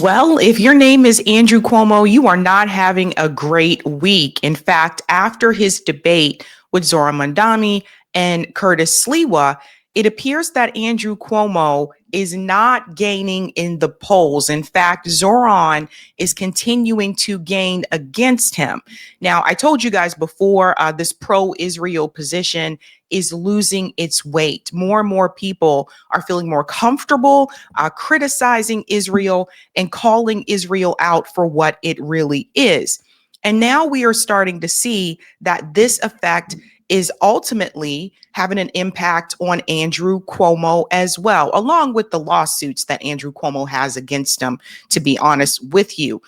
Well, if your name is Andrew Cuomo, you are not having a great week. In fact, after his debate with Zora Mandami and Curtis Sliwa, it appears that Andrew Cuomo is not gaining in the polls. In fact, Zoran is continuing to gain against him. Now, I told you guys before, this pro-Israel position is losing its weight. More and more people are feeling more comfortable criticizing Israel and calling Israel out for what it really is. And now we are starting to see that this effect is ultimately having an impact on Andrew Cuomo as well, along with the lawsuits that Andrew Cuomo has against him, to be honest with you.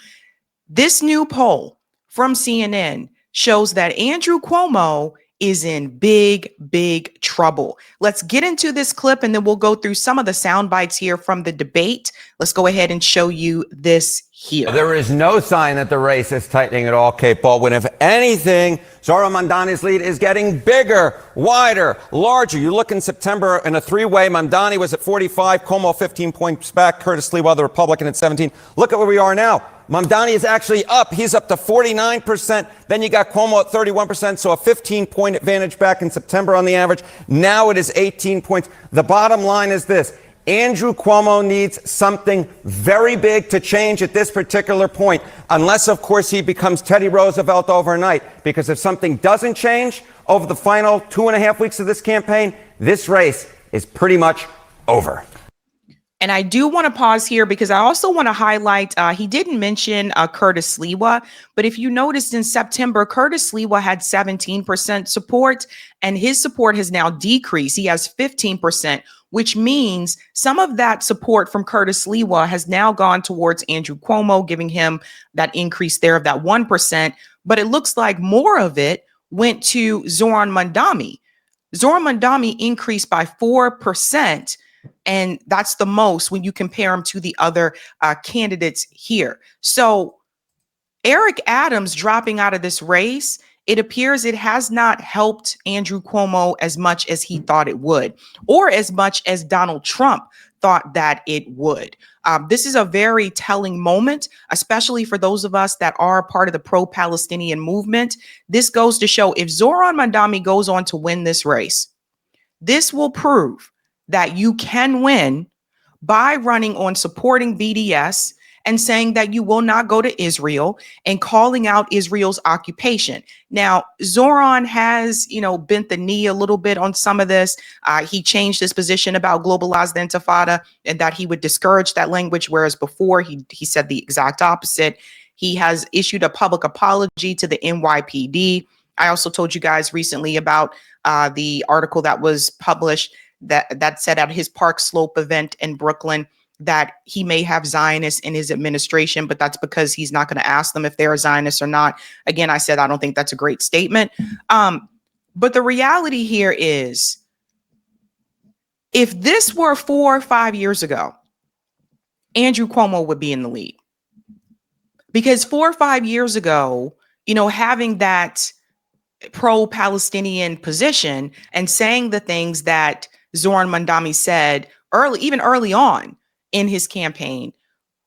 This new poll from CNN shows that Andrew Cuomo is in big trouble. Let's get into this clip and then we'll go through some of the sound bites here from the debate. Let's go ahead and show you this here. There is no sign that the race is tightening at all, Kate Baldwin. If anything, Zora Mandani's lead is getting bigger, wider, larger. You look in September in a three-way, Mandani was at 45, Cuomo 15 points back, Curtis Sliwa, the Republican, at 17. Look at where we are now. Mamdani is actually up. He's up to 49%. Then you got Cuomo at 31%, so a 15-point advantage back in September on the average. Now it is 18 points. The bottom line is this. Andrew Cuomo needs something very big to change at this particular point, unless, of course, he becomes Teddy Roosevelt overnight. Because if something doesn't change over the final 2.5 weeks of this campaign, this race is pretty much over. And I do want to pause here because I also want to highlight, he didn't mention Curtis Sliwa, but if you noticed in September, Curtis Sliwa had 17% support and his support has now decreased. He has 15%, which means some of that support from Curtis Sliwa has now gone towards Andrew Cuomo, giving him that increase there of that 1%. But it looks like more of it went to Zoran Mandami. Zoran Mandami increased by 4%. And that's the most when you compare him to the other candidates here. So Eric Adams dropping out of this race, it appears it has not helped Andrew Cuomo as much as he thought it would, or as much as Donald Trump thought that it would. This is a very telling moment, especially for those of us that are part of the pro-Palestinian movement. This goes to show if Zoran Mandami goes on to win this race, this will prove that you can win by running on supporting BDS and saying that you will not go to Israel and calling out Israel's occupation. Now, Zoran has, bent the knee a little bit on some of this. He changed his position about globalized intifada and that he would discourage that language, whereas before he said the exact opposite. He has issued a public apology to the NYPD. I also told you guys recently about the article that was published that said at his Park Slope event in Brooklyn that he may have Zionists in his administration, but that's because he's not going to ask them if they're Zionists or not. Again, I said I don't think that's a great statement. But the reality here is, if this were 4 or 5 years ago, Andrew Cuomo would be in the lead. Because 4 or 5 years ago, having that pro-Palestinian position and saying the things that Zoran Mandami said even early on in his campaign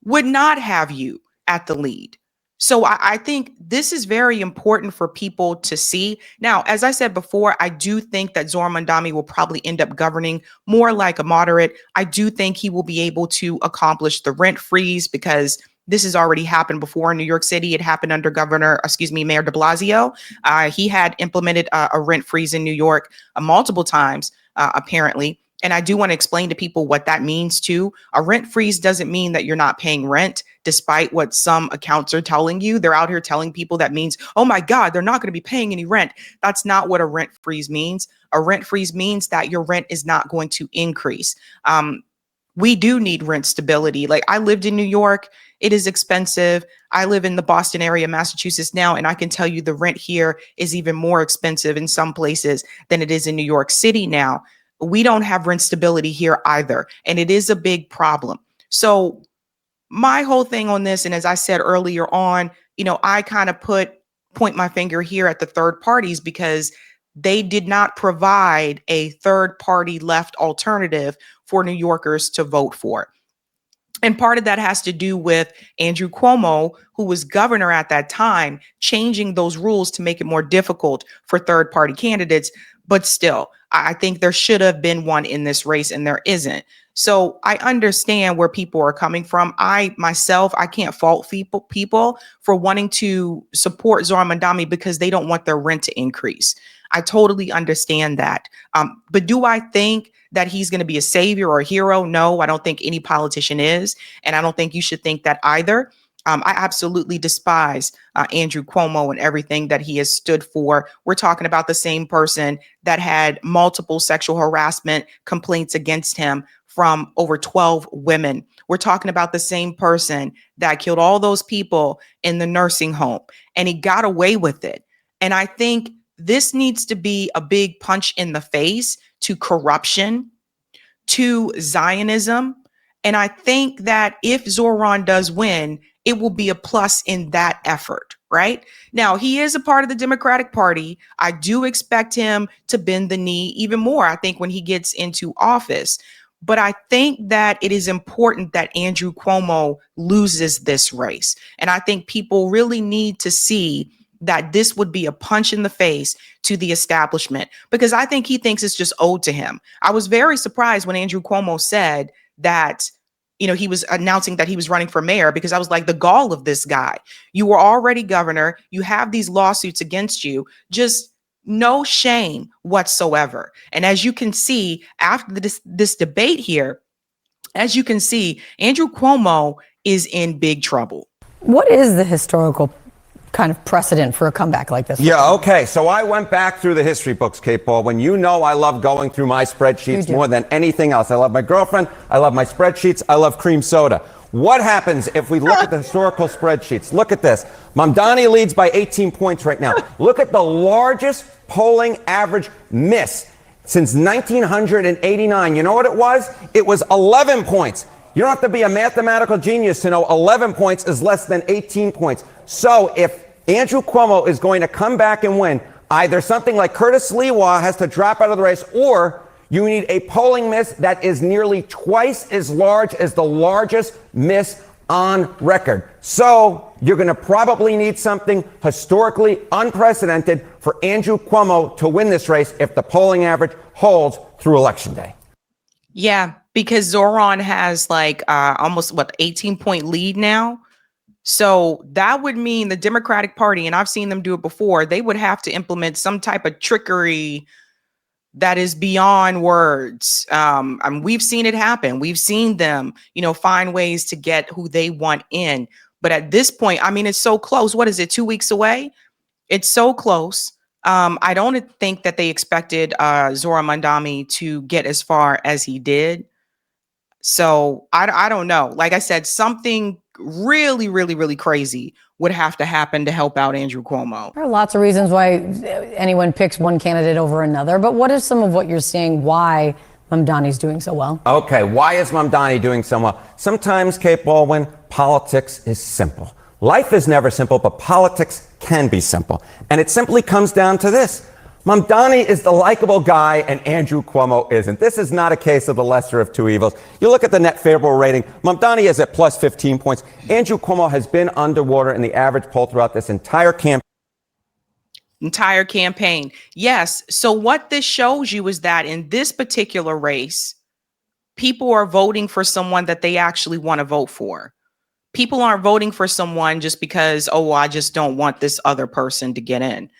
would not have you at the lead. So I think this is very important for people to see. Now, as I said before, I do think that Zoran Mandami will probably end up governing more like a moderate. I do think he will be able to accomplish the rent freeze because this has already happened before in New York City. It happened under Mayor de Blasio. He had implemented a rent freeze in New York multiple times, apparently. And I do want to explain to people what that means too. A rent freeze doesn't mean that you're not paying rent, despite what some accounts are telling you. They're out here telling people that means, oh my God, they're not going to be paying any rent. That's not what a rent freeze means. A rent freeze means that your rent is not going to increase. We do need rent stability. Like, I lived in New York. It is expensive. I live in the Boston area, Massachusetts now, and I can tell you the rent here is even more expensive in some places than it is in New York City now. We don't have rent stability here either, and it is a big problem. So my whole thing on this, and as I said earlier on, I kind of point my finger here at the third parties because they did not provide a third party left alternative for New Yorkers to vote for. And part of that has to do with Andrew Cuomo, who was governor at that time, changing those rules to make it more difficult for third party candidates. But still, I think there should have been one in this race, and there isn't. So I understand where people are coming from. I myself, I can't fault people for wanting to support Zohran Mamdani because they don't want their rent to increase. I totally understand that. But do I think that he's going to be a savior or a hero? No, I don't think any politician is. And I don't think you should think that either. I absolutely despise Andrew Cuomo and everything that he has stood for. We're talking about the same person that had multiple sexual harassment complaints against him from over 12 women. We're talking about the same person that killed all those people in the nursing home, and he got away with it. And I think this needs to be a big punch in the face to corruption, to Zionism. And I think that if Zohran does win, it will be a plus in that effort, right? Now, he is a part of the Democratic Party. I do expect him to bend the knee even more, I think, when he gets into office. But I think that it is important that Andrew Cuomo loses this race. And I think people really need to see that this would be a punch in the face to the establishment, because I think he thinks it's just owed to him. I was very surprised when Andrew Cuomo said that, he was announcing that he was running for mayor, because I was like, the gall of this guy. You were already governor. You have these lawsuits against you. Just no shame whatsoever. And as you can see, after this debate here, as you can see, Andrew Cuomo is in big trouble. What is the historical kind of precedent for a comeback like this? Yeah, okay. So I went back through the history books, Kate Baldwin. You know I love going through my spreadsheets more than anything else. I love my girlfriend. I love my spreadsheets. I love cream soda. What happens if we look at the historical spreadsheets? Look at this. Mamdani leads by 18 points right now. Look at the largest polling average miss since 1989. You know what it was? It was 11 points. You don't have to be a mathematical genius to know 11 points is less than 18 points. So if Andrew Cuomo is going to come back and win, either something like Curtis Sliwa has to drop out of the race, or you need a polling miss that is nearly twice as large as the largest miss on record. So you're going to probably need something historically unprecedented for Andrew Cuomo to win this race if the polling average holds through Election Day. Yeah, because Zohran has almost 18-point lead now. So that would mean the Democratic Party, and I've seen them do it before, they would have to implement some type of trickery that is beyond words. We've seen it happen. We've seen them, find ways to get who they want in. But at this point, it's so close. What is it, 2 weeks away? It's so close. I don't think that they expected Zohran Mamdani to get as far as he did. So I don't know. Like I said, something really, really, really crazy would have to happen to help out Andrew Cuomo. There are lots of reasons why anyone picks one candidate over another, but what is some of what you're seeing why Mamdani's doing so well? Okay, why is Mamdani doing so well? Sometimes, Kate Baldwin, politics is simple. Life is never simple, but politics can be simple. And it simply comes down to this. Mamdani is the likable guy and Andrew Cuomo isn't. This is not a case of the lesser of two evils. You look at the net favorable rating. Mamdani is at plus 15 points. Andrew Cuomo has been underwater in the average poll throughout this entire campaign. Yes. So what this shows you is that in this particular race, people are voting for someone that they actually want to vote for. People aren't voting for someone just because, I just don't want this other person to get in.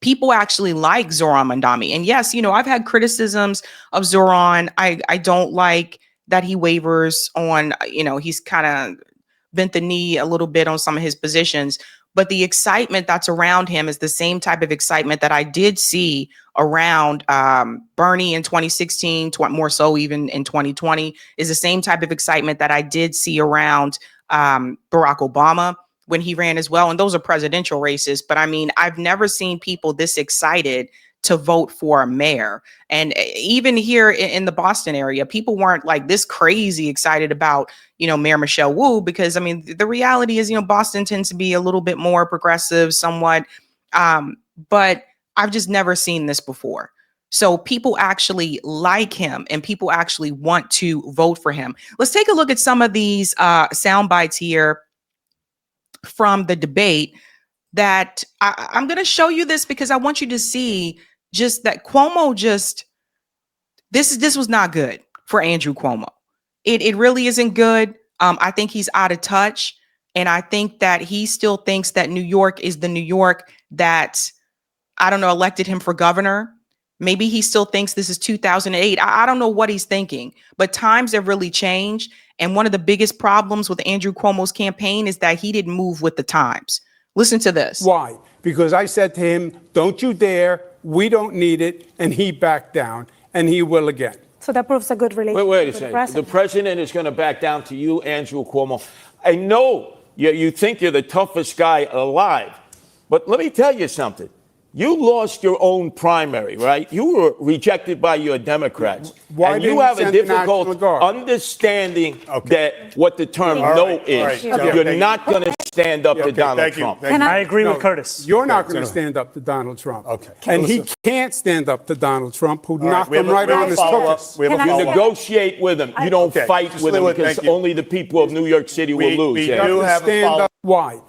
People actually like Zohran Mamdani. And yes, I've had criticisms of Zohran. I don't like that he wavers on, he's kind of bent the knee a little bit on some of his positions. But the excitement that's around him is the same type of excitement that I did see around Bernie in 2016, more so even in 2020, is the same type of excitement that I did see around Barack Obama when he ran as well. And those are presidential races. But I've never seen people this excited to vote for a mayor. And even here in the Boston area, people weren't like this crazy excited about, Mayor Michelle Wu, because the reality is, Boston tends to be a little bit more progressive somewhat. But I've just never seen this before. So people actually like him and people actually want to vote for him. Let's take a look at some of these sound bites here from the debate that I'm going to show you this because I want you to see just that Cuomo this was not good for Andrew Cuomo. It really isn't good. I think he's out of touch. And I think that he still thinks that New York is the New York that, I don't know, elected him for governor. Maybe he still thinks this is 2008. I don't know what he's thinking, but times have really changed. And one of the biggest problems with Andrew Cuomo's campaign is that he didn't move with the times. Listen to this. Why? Because I said to him, don't you dare. We don't need it. And he backed down, and he will again. So that proves a good relationship. Wait a second. The president is going to back down to you, Andrew Cuomo. I know you think you're the toughest guy alive, but let me tell you something. You lost your own primary, right? You were rejected by your Democrats. Why and didn't you have you a send the difficult National Guard? understanding that what the term no is. You're not going to stand up to Donald Trump. I agree with Curtis. You're not going to stand up to Donald Trump. Okay. And he can't stand up to Donald Trump, who knocked him right on his tuchus. You negotiate with him. You don't fight with him because only the people of New York City will lose. We do have stand up. Why?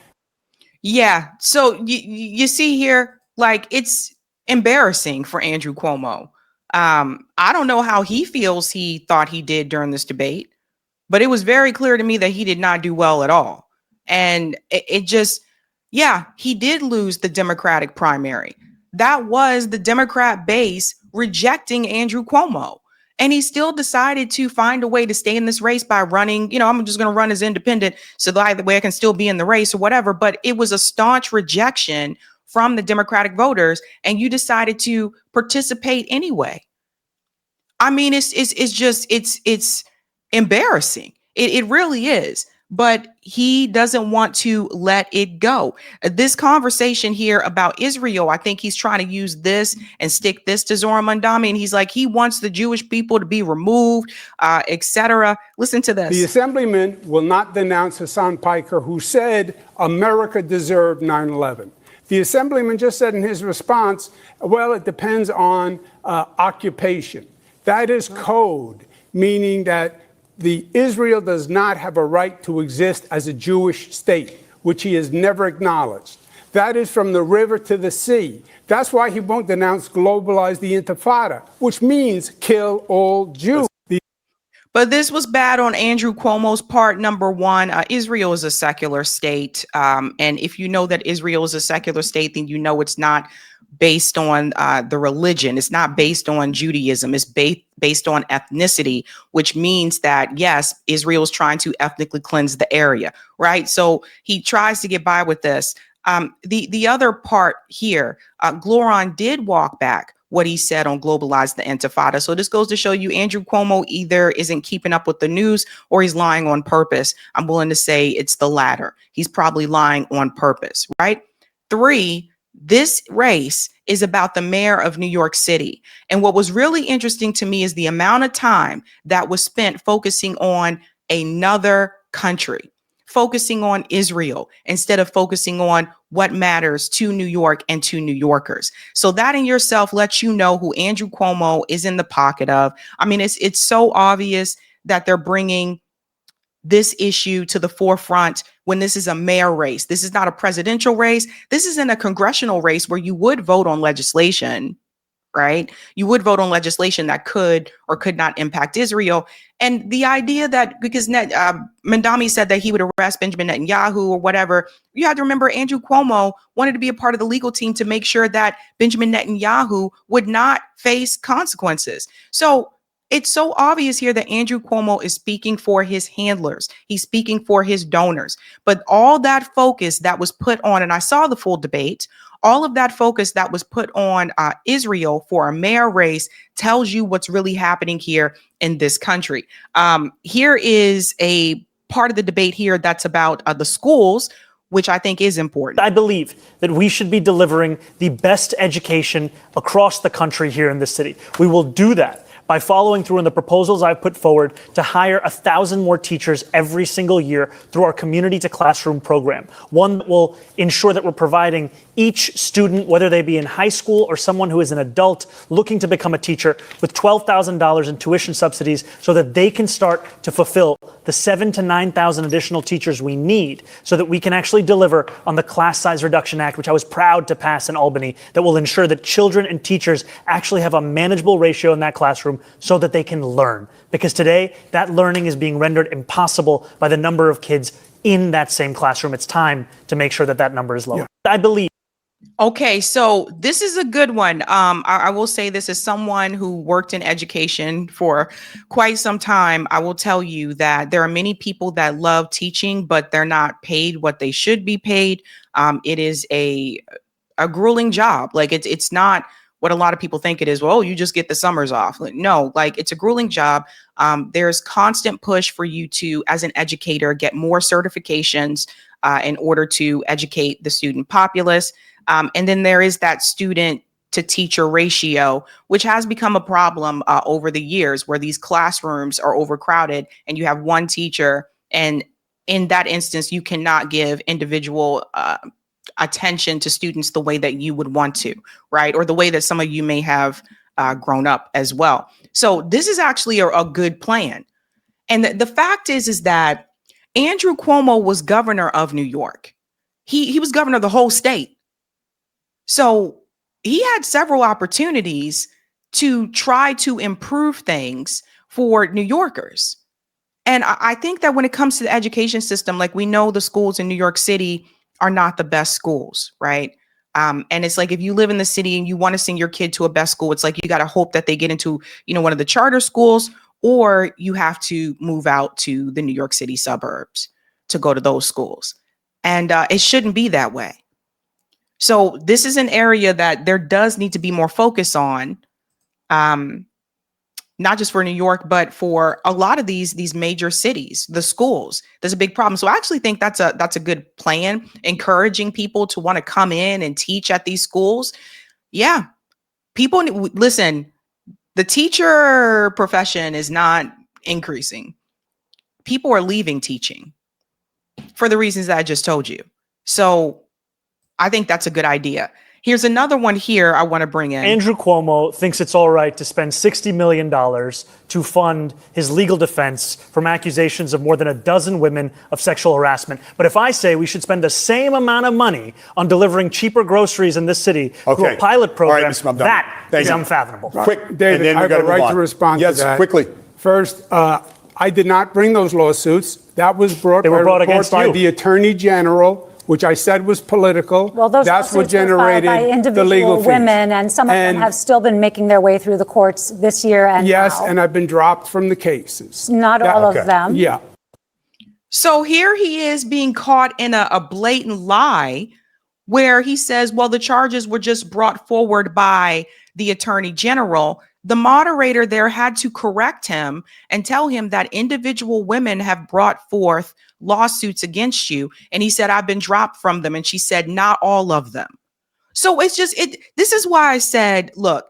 Yeah. So you see here, like, it's embarrassing for Andrew Cuomo. I don't know how he feels he thought he did during this debate, but it was very clear to me that he did not do well at all. And it just, yeah, he did lose the Democratic primary. That was the Democrat base rejecting Andrew Cuomo. And he still decided to find a way to stay in this race by running, I'm just going to run as independent so that way I can still be in the race or whatever. But it was a staunch rejection from the Democratic voters, and you decided to participate anyway. I mean, it's embarrassing. It really is. But he doesn't want to let it go. This conversation here about Israel, I think he's trying to use this and stick this to Zohran Mamdani, and he's like, he wants the Jewish people to be removed, etc. Listen to this. The assemblyman will not denounce Hassan Piker, who said America deserved 9/11. The assemblyman just said in his response, well, it depends on occupation. That is code, meaning that Israel does not have a right to exist as a Jewish state, which he has never acknowledged. That is from the river to the sea. That's why he won't denounce globalize the Intifada, which means kill all Jews. But this was bad on Andrew Cuomo's part. Number one, Israel is a secular state. And if you know that Israel is a secular state, then you know it's not based on the religion. It's not based on Judaism. It's based on ethnicity, which means that, yes, Israel is trying to ethnically cleanse the area, right? So he tries to get by with this. The other part here, Gloron did walk back what he said on globalize the Intifada. So this goes to show you Andrew Cuomo either isn't keeping up with the news or he's lying on purpose. I'm willing to say it's the latter. He's probably lying on purpose, right? 3, this race is about the mayor of New York City. And what was really interesting to me is the amount of time that was spent focusing on another country, focusing on Israel instead of focusing on what matters to New York and to New Yorkers. So that in yourself lets you know who Andrew Cuomo is in the pocket of. I mean, it's so obvious that they're bringing this issue to the forefront when this is a mayor race. This is not a presidential race. This isn't a congressional race where you would vote on legislation, right? You would vote on legislation that could or could not impact Israel. And the idea that because Mamdani said that he would arrest Benjamin Netanyahu or whatever, you have to remember Andrew Cuomo wanted to be a part of the legal team to make sure that Benjamin Netanyahu would not face consequences. So it's so obvious here that Andrew Cuomo is speaking for his handlers. He's speaking for his donors. But all that focus that was put on, and I saw the full debate, all of that focus that was put on Israel for a mayor race tells you what's really happening here in this country. Here is a part of the debate here that's about the schools, which I think is important. I believe that we should be delivering the best education across the country here in this city. We will do that by following through on the proposals I've put forward to hire 1,000 more teachers every single year through our community to classroom program. One that will ensure that we're providing each student, whether they be in high school or someone who is an adult looking to become a teacher, with $12,000 in tuition subsidies so that they can start to fulfill the 7,000 to 9,000 additional teachers we need so that we can actually deliver on the Class Size Reduction Act, which I was proud to pass in Albany, that will ensure that children and teachers actually have a manageable ratio in that classroom so that they can learn. Because today, that learning is being rendered impossible by the number of kids in that same classroom. It's time to make sure that that number is lower. I believe. Okay, so this is a good one. I will say this as someone who worked in education for quite some time. I will tell you that there are many people that love teaching, but they're not paid what they should be paid. It is a grueling job. Like it's not what a lot of people think it is. Well, you just get the summers off. Like, no, like it's a grueling job. There's constant push for you to, as an educator, get more certifications in order to educate the student populace. And then there is that student to teacher ratio, which has become a problem over the years, where these classrooms are overcrowded and you have one teacher. And in that instance, you cannot give individual attention to students the way that you would want to, right? Or the way that some of you may have grown up as well. So this is actually a good plan. And the fact is that Andrew Cuomo was governor of New York. He was governor of the whole state. So he had several opportunities to try to improve things for New Yorkers. And I think that when it comes to the education system, like, we know the schools in New York City are not the best schools, right? And it's like, if you live in the city and you want to send your kid to a best school, it's like you got to hope that they get into, one of the charter schools, or you have to move out to the New York City suburbs to go to those schools. And it shouldn't be that way. So this is an area that there does need to be more focus on, not just for New York, but for a lot of these major cities, the schools. There's a big problem. So I actually think that's a good plan, encouraging people to want to come in and teach at these schools. Yeah, people listen. The teacher profession is not increasing. People are leaving teaching for the reasons that I just told you. So I think that's a good idea. Here's another one here I want to bring in. Andrew Cuomo thinks it's all right to spend $60 million to fund his legal defense from accusations of more than a dozen women of sexual harassment. But if I say we should spend the same amount of money on delivering cheaper groceries in this city through a pilot program, that is unfathomable. Quick, David, I have a right to respond to that. Yes, quickly. First, I did not bring those lawsuits. That was brought by the Attorney General, which I said was political. Well, those that's what lawsuits were filed generated by individual the legal women, fees. and some of them have still been making their way through the courts this year and yes, now. and I've been dropped from the cases. Not all of them. Yeah. So here he is being caught in a blatant lie, where he says, well, the charges were just brought forward by the Attorney General. The moderator there had to correct him and tell him that individual women have brought forth lawsuits against you. And he said, I've been dropped from them. And she said, not all of them. So it's just, this is why I said, look,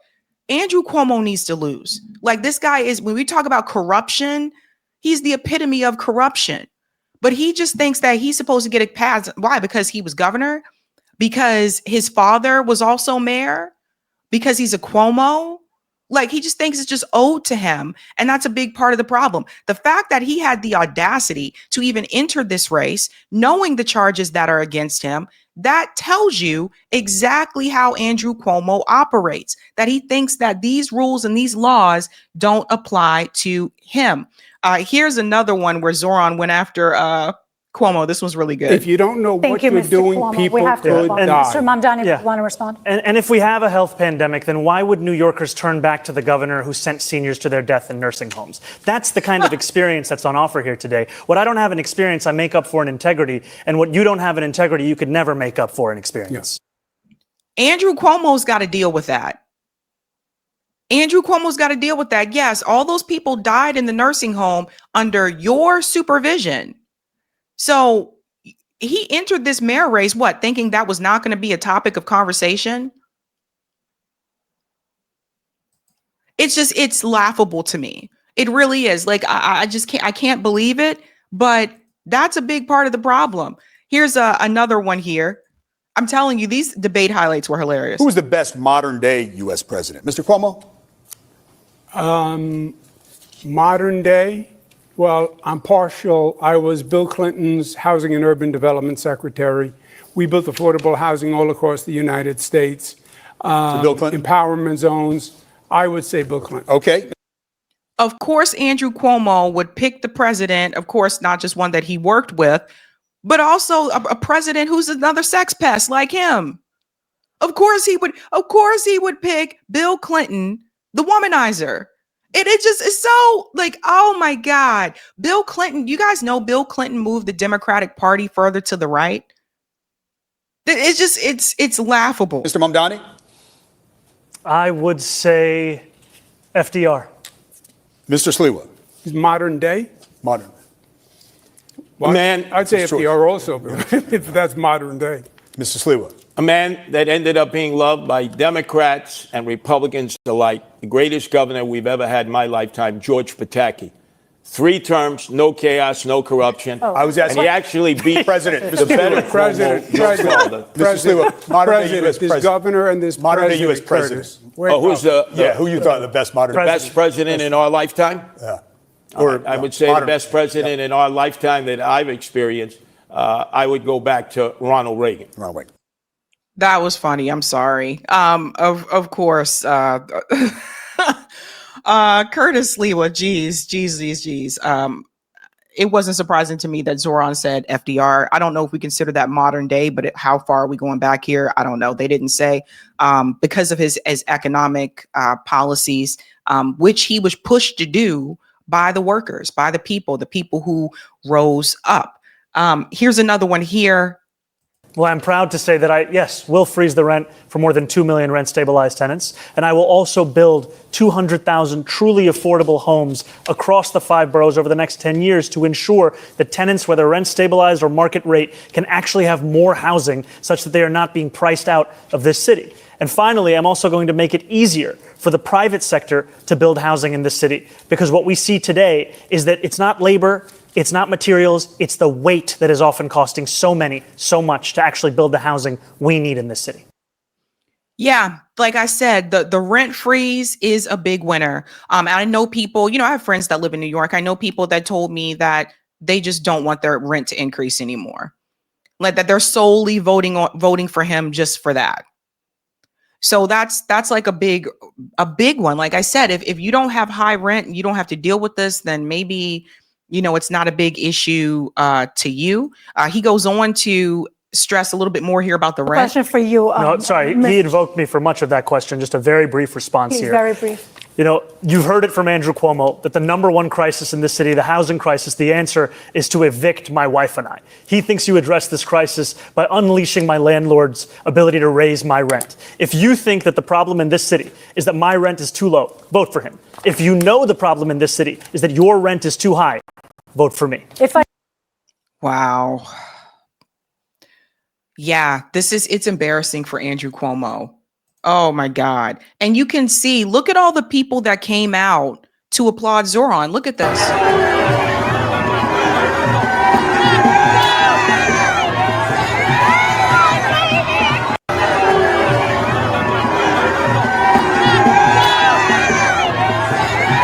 Andrew Cuomo needs to lose. Like, this guy is, when we talk about corruption, he's the epitome of corruption. But he just thinks that he's supposed to get a pass. Why? Because he was governor? Because his father was also mayor? Because he's a Cuomo? Like, he just thinks it's just owed to him. And that's a big part of the problem. The fact that he had the audacity to even enter this race, knowing the charges that are against him, that tells you exactly how Andrew Cuomo operates, that he thinks that these rules and these laws don't apply to him. Here's another one where Zoran went after Cuomo. This was really good. If you don't know what you're Mr. doing, Cuomo. people We have to could move on. die. Mr. Mamdani, you want to respond? And if we have a health pandemic, then why would New Yorkers turn back to the governor who sent seniors to their death in nursing homes? That's the kind of experience that's on offer here today. What I don't have in experience, I make up for in integrity. And what you don't have in integrity, you could never make up for in experience. Andrew Cuomo's got to deal with that. Andrew Cuomo's got to deal with that. Yes, all those people died in the nursing home under your supervision. So he entered this mayor race, thinking that was not going to be a topic of conversation? it's laughable to me. It really is. Like, I just can't believe it. But that's a big part of the problem. Here's another one here. I'm telling you, these debate highlights were hilarious. Who is the best modern day U.S. president? Mr. Cuomo? Modern day, well, I'm partial. I was Bill Clinton's Housing and Urban Development Secretary. We built affordable housing all across the United States. Bill Clinton? Empowerment zones. I would say Bill Clinton. Okay. Of course, Andrew Cuomo would pick the president, of course, not just one that he worked with, but also a president who's another sex pest like him. Of course he would pick Bill Clinton, the womanizer. It just is so like, oh my God. Bill Clinton, you guys know Bill Clinton moved the Democratic Party further to the right. It's laughable. Mr. Mamdani? I would say FDR. Mr. Sliwa? Modern day? Modern. Well, Man, I'd say it's choice. FDR also, if that's modern day. Mr. Sliwa? a man that ended up being loved by Democrats and Republicans alike, the greatest governor we've ever had in my lifetime, George Pataki. 3 terms, no chaos, no corruption. I was asking. And he actually beat President. the better President. Cuomo. Mr. Sliwa, modern day U.S. This president. governor and this Modern day president. U.S. president. Curtis. Wait, Oh, who's the Yeah, who you thought the best modern best president in our lifetime? Yeah. I would say the best president in our lifetime that I've experienced. I would go back to Ronald Reagan. Ronald Reagan. That was funny. I'm sorry. Of course. Curtis Lewa. Geez. It wasn't surprising to me that Zoran said FDR. I don't know if we consider that modern day, but how far are we going back here? I don't know. They didn't say because of his economic policies, which he was pushed to do by the workers, by the people who rose up. Here's another one here. Well, I'm proud to say that yes, will freeze the rent for more than 2 million rent-stabilized tenants. And I will also build 200,000 truly affordable homes across the 5 boroughs over the next 10 years to ensure that tenants, whether rent-stabilized or market rate, can actually have more housing such that they are not being priced out of this city. And finally, I'm also going to make it easier for the private sector to build housing in this city, because what we see today is that it's not labor, it's not materials, it's the weight that is often costing so much to actually build the housing we need in this city. Yeah, like I said, the rent freeze is a big winner. I know people, I have friends that live in New York. I know people that told me that they just don't want their rent to increase anymore. Like that they're solely voting for him just for that. So that's like a big one. Like I said, if you don't have high rent and you don't have to deal with this, then maybe, it's not a big issue to you. He goes on to stress a little bit more here about the rent. Question for you. No, sorry, he invoked me for much of that question. Just a very brief response He's here. very brief. You've heard it from Andrew Cuomo that the number one crisis in this city, the housing crisis, the answer is to evict my wife and I. He thinks you address this crisis by unleashing my landlord's ability to raise my rent. If you think that the problem in this city is that my rent is too low, vote for him. If you know the problem in this city is that your rent is too high, vote for me. Wow. Yeah, it's embarrassing for Andrew Cuomo. Oh my God. And you can see, look at all the people that came out to applaud Zoran. Look at this.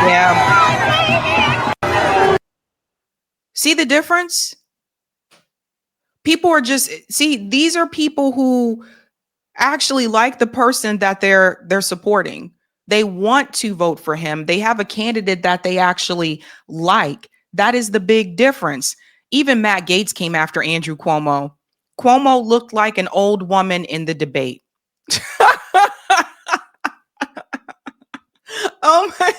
Yeah. See the difference? People are these are people who actually like the person that they're supporting. They want to vote for him. They have a candidate that they actually like. That is the big difference. Even Matt Gaetz came after Andrew Cuomo. Cuomo looked like an old woman in the debate. Oh my.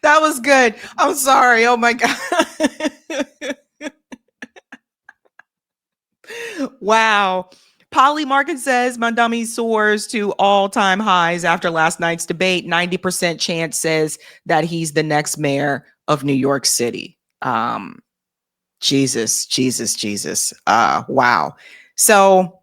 That was good. I'm sorry. Oh my God. Wow. Polly Market says Mondami soars to all-time highs after last night's debate. 90% chance says that he's the next mayor of New York City. Jesus, Jesus, Jesus. Wow. So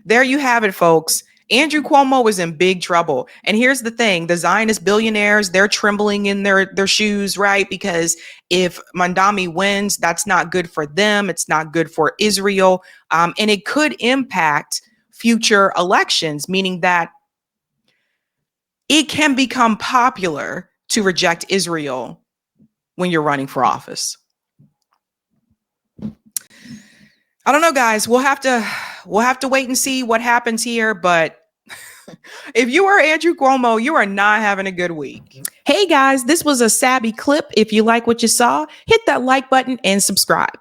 there you have it, folks. Andrew Cuomo is in big trouble. And here's the thing, the Zionist billionaires, they're trembling in their shoes, right? Because if Mandami wins, that's not good for them. It's not good for Israel. And it could impact future elections, meaning that it can become popular to reject Israel when you're running for office. I don't know, guys. We'll have to wait and see what happens here. But if you are Andrew Cuomo, you are not having a good week. Hey guys, this was a Sabby clip. If you like what you saw, hit that like button and subscribe.